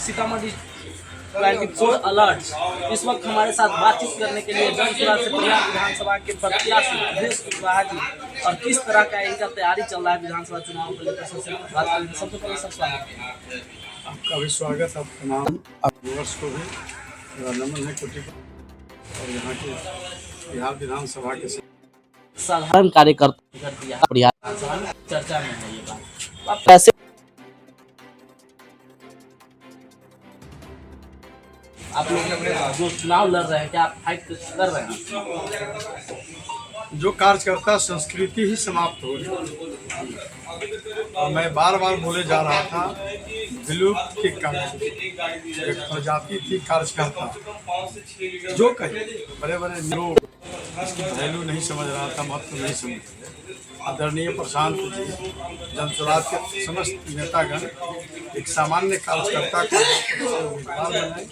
Sitamarhi 24 alert. इस वक्त हमारे साथ बातचीत करने के लिए जनसुराज से परिहार विधानसभा के प्रत्याशी महेश कुशवाहा जी और किस तरह का इनका तैयारी चल रहा है विधानसभा चुनाव को लेकर सबसे बात करेंगे। सबसे पहले सर स्वागत है आपका भी स्वागत। आप तमाम व्यूअर्स को भी मेरा नमन है कोटि और यहाँ के बिहार विधानसभा के साधारण कार्यकर्ता कर दिया परिहार विधानसभा में चर्चा में है ये बात। आप कैसे आप लोग जो चुनाव लड़ रहे हैं क्या आप फाइट कर रहे हैं? जो कार्यकर्ता संस्कृति ही समाप्त हो रही और मैं बार बार बोले जा रहा था विलुप्त के कारण एक प्रजाति थी कार्यकर्ता जो कहे बड़े बड़े लोग इसकी वैल्यू नहीं समझ रहा था, महत्व नहीं समझ रहे। आदरणीय प्रशांत जी जनसुराज के समस्त नेतागण एक सामान्य कार्यकर्ता को उम्मीदवार बनाए,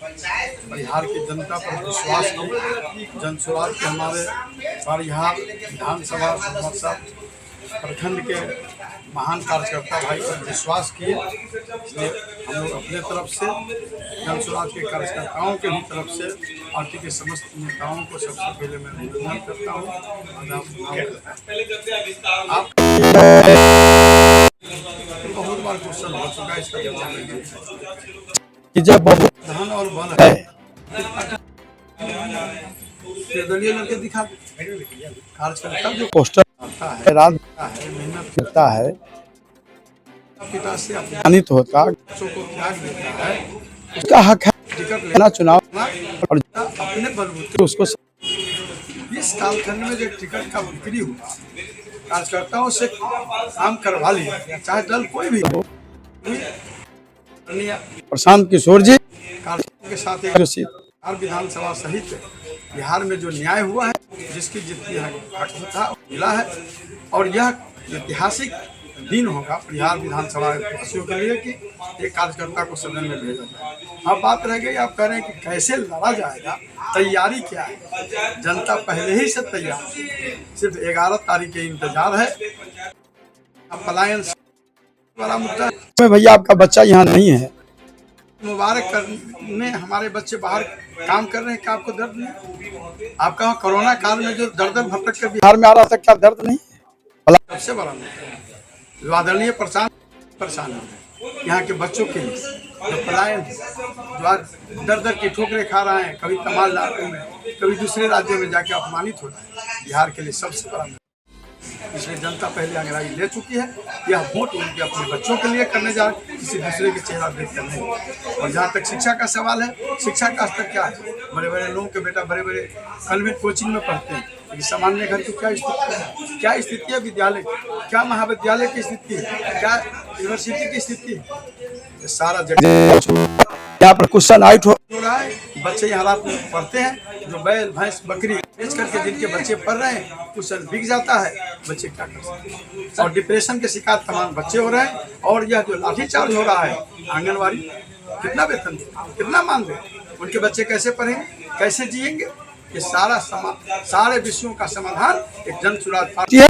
बिहार की जनता पर विश्वास किए। जनसुराज के हमारे परिहार विधानसभा समस्या प्रखंड के महान कार्यकर्ता भाई पर विश्वास किए, इसलिए हम लोग अपने तरफ से जनसुराज के कार्यकर्ताओं के भी तरफ से पार्टी के समस्त नेताओं को सबसे पहले मैं अभिनंदन करता हूँ। आप बहुत बार क्वेश्चन हो चुका है, इसका जवाब नहीं जब धन और बल है निर्दलीय लड़के दिखा कार्यकर्ता जो पोस्टर आता है रात है मेहनत करता है पिता से अपमानित होता बच्चों को त्याग देता है, उसका हक है टिकट लेना चुनाव और अपने बलबूते उसको। इस कालखंड में जो टिकट का बिक्री हुआ कार्यकर्ताओं से काम करवा लिया, चाहे दल कोई भी हो। प्रशांत किशोर जी कार्यकर्ताओं के साथ बिहार विधानसभा सहित बिहार में जो न्याय हुआ है, जिसकी जितनी हक था मिला है और यह ऐतिहासिक दिन होगा बिहार विधानसभा वासियों के लिए कि एक कार्यकर्ता को सदन में भेजा जाए। अब बात रह गई, आप कह रहे हैं कि कैसे लड़ा जाएगा, तैयारी क्या है? जनता पहले ही से तैयार, सिर्फ 11 तारीख के इंतजार है। अब पलायन बड़ा मुद्दा है। भैया आपका बच्चा यहाँ नहीं है, मुबारक करने हमारे बच्चे बाहर काम कर रहे हैं, क्या आपको दर्द नहीं? आपका कोरोना काल में जो दर्द भटक कर बिहार में आ रहा था, क्या दर्द नहीं? सबसे बड़ा मुद्दा आदरणीय परेशान है यहाँ के बच्चों के लिए जो पलायन जो दर दर की ठोकरें खा रहे हैं, कभी तमिलनाडु में कभी दूसरे राज्यों में जाके अपमानित हो रहा है, बिहार के लिए सबसे बड़ा। इसलिए जनता पहले अंग्रेजी ले चुकी है, यह वोट उनके अपने बच्चों के लिए करने जा रहे, किसी दूसरे के चेहरा देख कर नहीं। और जहाँ तक शिक्षा का सवाल है, शिक्षा का स्तर क्या है? बड़े बड़े लोगों के बेटा बड़े बड़े कॉन्वेंट कोचिंग में पढ़ते हैं, लेकिन सामान्य घर की क्या स्थिति है? क्या स्थिति है विद्यालय की? क्या महाविद्यालय की स्थिति है? क्या यूनिवर्सिटी की स्थिति है? सारा जगह यहाँ पर क्वेश्चन आउट हो रहा है। बच्चे यहाँ रात में पढ़ते हैं, जो बैल भैंस बकरी बेच करके जिनके बच्चे पढ़ रहे हैं, क्वेश्चन बिक जाता है, बच्चे क्या कर सकते हैं? और डिप्रेशन के शिकार तमाम बच्चे हो रहे हैं। और यह जो लाठीचार्ज हो रहा है, आंगनबाड़ी कितना वेतन कितना मांग रहे, उनके बच्चे कैसे पढ़ेंगे, कैसे जिएंगे? ये सारे विषयों का समाधान एक जनसुराज पार्टी है।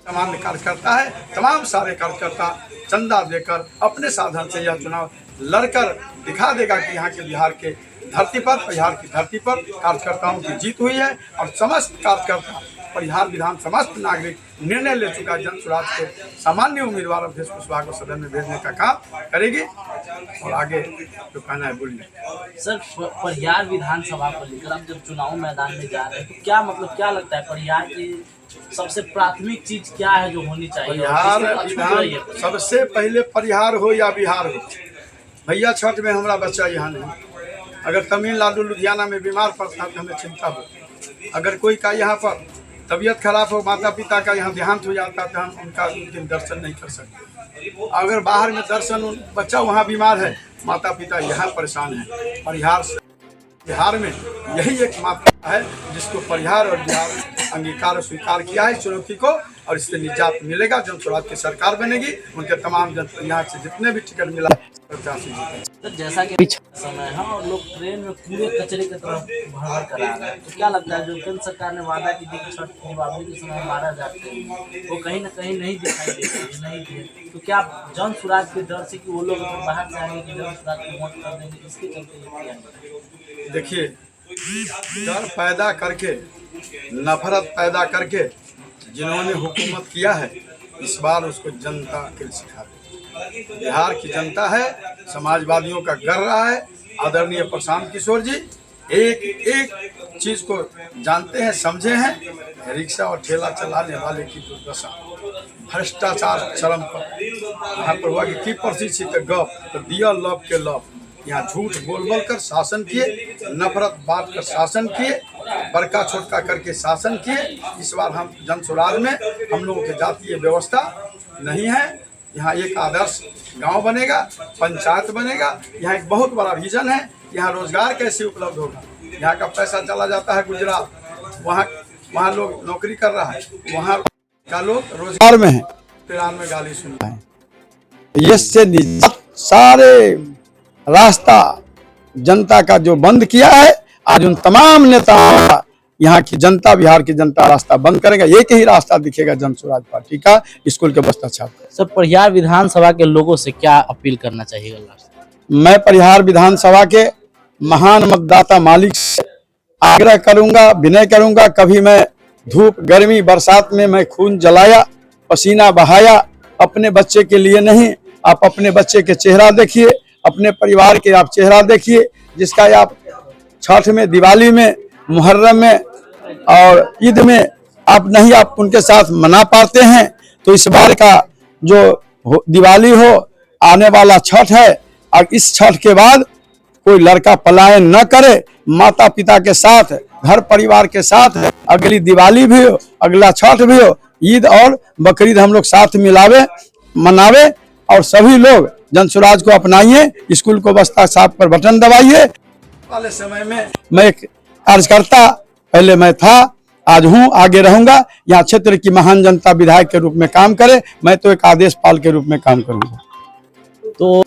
सामान्य कार्यकर्ता है, तमाम सारे कार्यकर्ता चंदा देकर अपने साधन से यह चुनाव लड़कर दिखा देगा कि यहाँ के बिहार के धरती पर, बिहार की धरती पर कार्यकर्ताओं की जीत हुई है। और समस्त कार्यकर्ता बिहार विधान समस्त नागरिक निर्णय ले चुका है, जनसुराज के सामान्य उम्मीदवार महेश कुशवाहा को सदन में भेजने का काम करेगी। और आगे जो कहना है बोलिए। सर, परिहार विधानसभा को लेकर आप जब चुनाव मैदान में जा रहे हैं तो क्या मतलब क्या लगता है परिहार की सबसे प्राथमिक चीज क्या है जो होनी चाहिए? परिहार सबसे पहले परिहार हो या बिहार हो। भैया छठ में हमारा बच्चा यहाँ नहीं, अगर तमिलनाडु लुधियाना में बीमार पड़ता तो हमें चिंता हो। अगर कोई का यहाँ पर तबीयत खराब हो, माता पिता का यहाँ देहांत हो जाता तो हम उनका उस दिन दर्शन नहीं कर सकते। अगर बाहर में दर्शन, बच्चा वहाँ बीमार है, माता पिता यहाँ परेशान है। बिहार में यही एक माता है जिसको परिहार और बिहार अंगीकार स्वीकार किया है चुनौती को, और इससे निजात मिलेगा। जनसुराज की सरकार बनेगी, उनके तमाम यहाँ से जितने भी टिकट मिला जैसा कि समय है और लोग ट्रेन में कूड़े कचरे की तरफ भर कर आ रहे हैं। तो क्या लगता है जो केंद्र सरकार ने वादा की थी कि छठ दीपावली के समय मारा जाते हैं वो कहीं ना कहीं नहीं दिखाई देते, नहीं दिए, तो क्या जन सुराज के डर से कि वो लोग अगर बाहर से आएंगे कि जन सुराज को वोट कर देंगे, इसके चलते ये किया है? देखिए, डर पैदा करके, नफरत पैदा करके जिन्होंने हुकूमत किया है, इस बार उसको जनता के सिखा दे। बिहार की जनता है, समाजवादियों का गर रहा है। आदरणीय प्रशांत किशोर जी एक एक चीज को जानते हैं, समझे हैं। रिक्शा और ठेला चलाने वाले की दुर्दशा, भ्रष्टाचार चरम पर। यहाँ पर हुआ कि प्रतिष्ठित गप तो दिया लव के लव। यहाँ झूठ बोल बोल कर शासन किए, नफरत बांट कर शासन किए, बड़का छोटका करके शासन किए। इस बार हम जन सुराज में हम लोगों के जातीय व्यवस्था नहीं है। यहाँ एक आदर्श गांव बनेगा, पंचायत बनेगा। यहाँ एक बहुत बड़ा विजन है। यहाँ रोजगार कैसे उपलब्ध होगा? यहाँ का पैसा चला जाता है गुजरात, वहाँ लोग नौकरी कर रहा है, वहाँ का लोग रोजगार में है, ईरान में गाली सुन रहा है। ये से निजात सारे रास्ता जनता का जो बंद किया है, आज उन तमाम नेताओं का यहाँ की जनता, बिहार की जनता रास्ता बंद करेगा। एक ही रास्ता दिखेगा जन सुराज पार्टी का, स्कूल के बस्ता छात्र। सर, परिहार विधानसभा के लोगों से क्या अपील करना चाहिए? मैं परिहार विधानसभा के महान मतदाता मालिक से आग्रह करूंगा, विनय करूंगा। कभी मैं धूप, गर्मी, बरसात में मैं खून जलाया, पसीना बहाया अपने बच्चे के लिए नहीं। आप अपने बच्चे के चेहरा देखिए, अपने परिवार के आप चेहरा देखिए, जिसका आप छठ में, दिवाली में, मुहर्रम में और ईद में आप उनके साथ मना पाते हैं। तो इस बार का जो दिवाली हो, आने वाला छठ है, और इस छठ के बाद कोई लड़का पलायन न करे, माता पिता के साथ, घर परिवार के साथ अगली दिवाली भी हो, अगला छठ भी हो, ईद और बकरीद हम लोग साथ मिलावे, मनावे। और सभी लोग जन सुराज को अपनाइए, स्कूल को बस्ता साफ पर बटन दबाइए। वाले समय में मैं एक कार्यकर्ता पहले मैं था, आज हूँ, आगे रहूंगा। यहाँ क्षेत्र की महान जनता विधायक के रूप में काम करे, मैं तो एक आदेश पाल के रूप में काम करूंगा। तो